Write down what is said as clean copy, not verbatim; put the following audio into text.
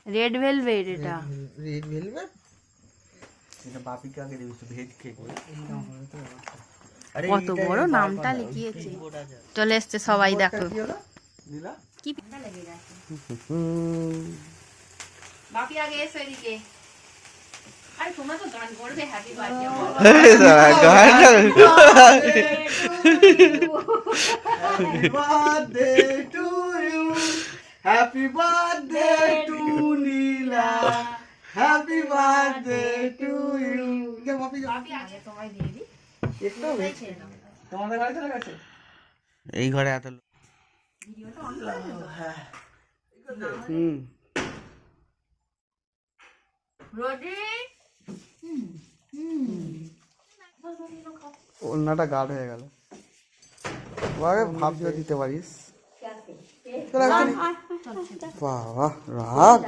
Red velvet এটা। Red velvet এটা বাপিকে আগে দিবি ভেজ কেক। আরে কত বড় নামটা লিখিয়েছে। চলে এসছে সবাই দেখো নীলা কি ঠান্ডা লেগে গেছে। বাপি আগে এসো এদিকে। আরে তোমরা তো গান করবে happy birthday to you, happy birthday to Nila, happy birthday to you. Bapi আগে তোমায় দিয়ে দিই। তোমাদের বাড়ি চলে গেছে এই ঘরে এত লোক। ভিডিওটা অন করে দিও। হ্যাঁ রোজি ওনাটা গাঢ় হয়ে গেল। ভাবছিও দিতে পারিস। বাবা রাগ।